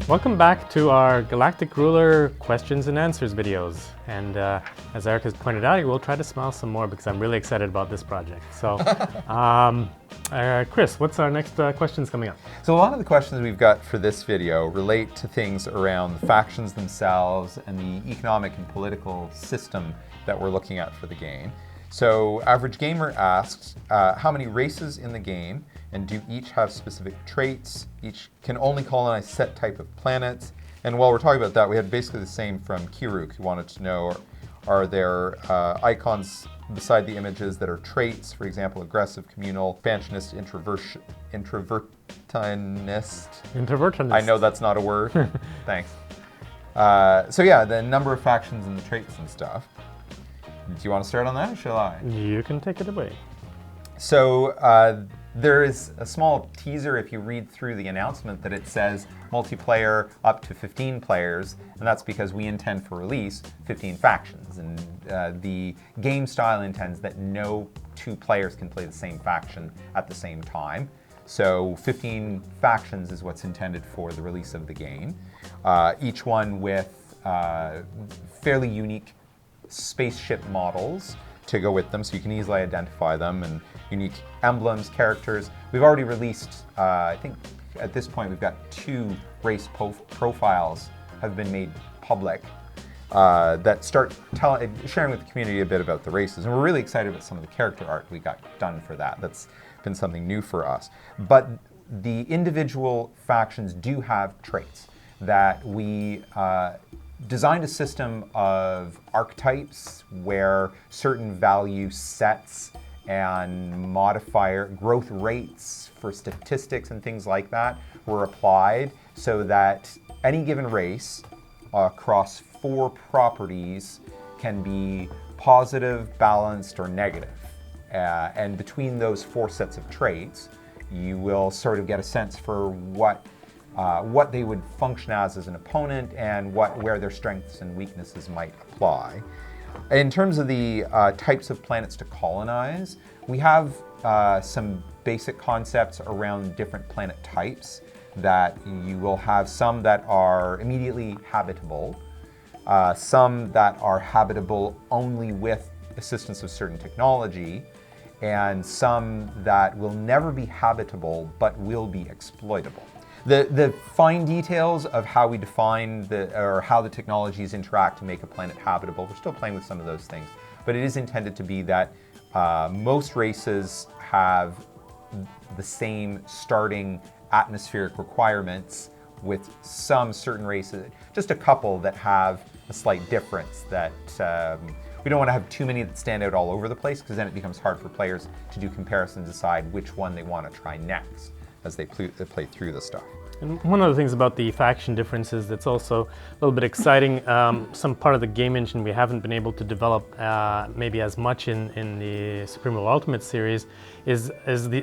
Welcome back to our Galactic Ruler questions and answers videos. And as Eric has pointed out, we'll try to smile some more because I'm really excited about this project. So, Chris, what's our next questions coming up? So a lot of the questions we've got for this video relate to things around the factions themselves and the economic and political system that we're looking at for the game. So Average Gamer asks, how many races in the game, and do each have specific traits? Each can only colonize set type of planets. And while we're talking about that, we had basically the same from Kiruk, who wanted to know, are there icons beside the images that are traits, for example, aggressive, communal, expansionist, introversionist. I know that's not a word. Thanks. So yeah, the number of factions and the traits and stuff. Do you want to start on that, or shall I? You can take it away. So there is a small teaser if you read through the announcement that it says multiplayer up to 15 players, and that's because we intend for release 15 factions. And the game style intends that no two players can play the same faction at the same time. So 15 factions is what's intended for the release of the game, each one with fairly unique spaceship models to go with them, so you can easily identify them, and unique emblems, characters. We've already released, I think at this point we've got 2 race profiles have been made public that start sharing with the community a bit about the races, and we're really excited about some of the character art we got done for that. That's been something new for us. But the individual factions do have traits that we designed a system of archetypes where certain value sets and modifier growth rates for statistics and things like that were applied so that any given race across 4 properties can be positive, balanced, or negative. And between those 4 sets of traits, you will sort of get a sense for what they would function as an opponent and where their strengths and weaknesses might apply. In terms of the types of planets to colonize, we have some basic concepts around different planet types that you will have some that are immediately habitable, some that are habitable only with assistance of certain technology, and some that will never be habitable but will be exploitable. The fine details of how we define how the technologies interact to make a planet habitable, we're still playing with some of those things, but it is intended to be that most races have the same starting atmospheric requirements, with some certain races, just a couple that have a slight difference that we don't want to have too many that stand out all over the place, because then it becomes hard for players to do comparisons, decide which one they want to try next as they play through the stuff. And one of the things about the faction differences that's also a little bit exciting, some part of the game engine we haven't been able to develop maybe as much in the Supreme World Ultimate series is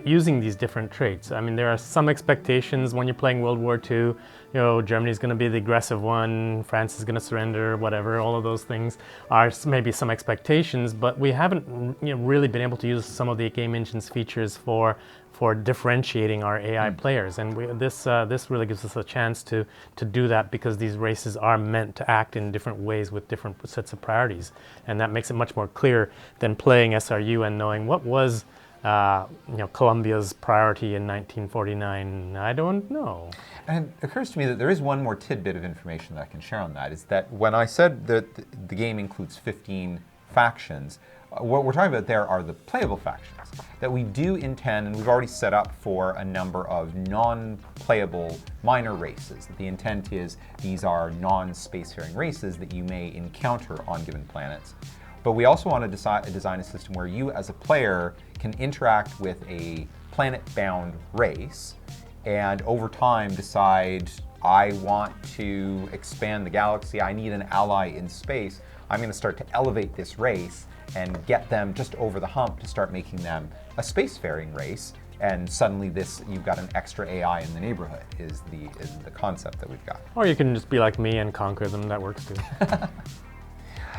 using these different traits. I mean, there are some expectations when you're playing World War II. You know, Germany's going to be the aggressive one, France is going to surrender, whatever. All of those things are maybe some expectations, but we haven't really been able to use some of the game engine's features for differentiating our AI players, and this really gives us a chance to do that, because these races are meant to act in different ways with different sets of priorities, and that makes it much more clear than playing SRU and knowing what was Colombia's priority in 1949. I don't know. And it occurs to me that there is one more tidbit of information that I can share on that, is that when I said that the game includes 15 factions, what we're talking about there are the playable factions that we do intend, and we've already set up for a number of non-playable minor races. The intent is these are non-spacefaring races that you may encounter on given planets. But we also want to design a system where you as a player can interact with a planet-bound race and over time decide, I want to expand the galaxy, I need an ally in space, I'm going to start to elevate this race and get them just over the hump to start making them a spacefaring race, and suddenly you've got an extra AI in the neighborhood is the concept that we've got. Or you can just be like me and conquer them, that works too.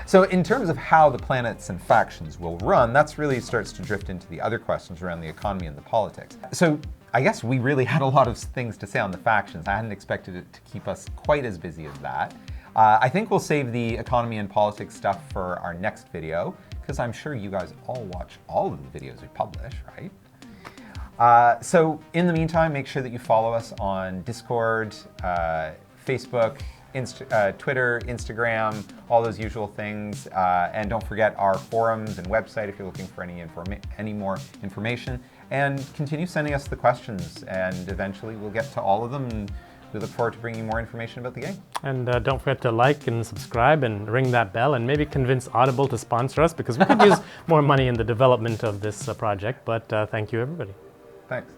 So in terms of how the planets and factions will run, that's really starts to drift into the other questions around the economy and the politics. So I guess we really had a lot of things to say on the factions. I hadn't expected it to keep us quite as busy as that. I think we'll save the economy and politics stuff for our next video, because I'm sure you guys all watch all of the videos we publish, right? So in the meantime, make sure that you follow us on Discord, Facebook, Twitter, Instagram, all those usual things. And don't forget our forums and website if you're looking for any more information. And continue sending us the questions, and eventually we'll get to all of them. And we look forward to bringing you more information about the game. And don't forget to like and subscribe and ring that bell, and maybe convince Audible to sponsor us, because we could use more money in the development of this project. But thank you, everybody. Thanks.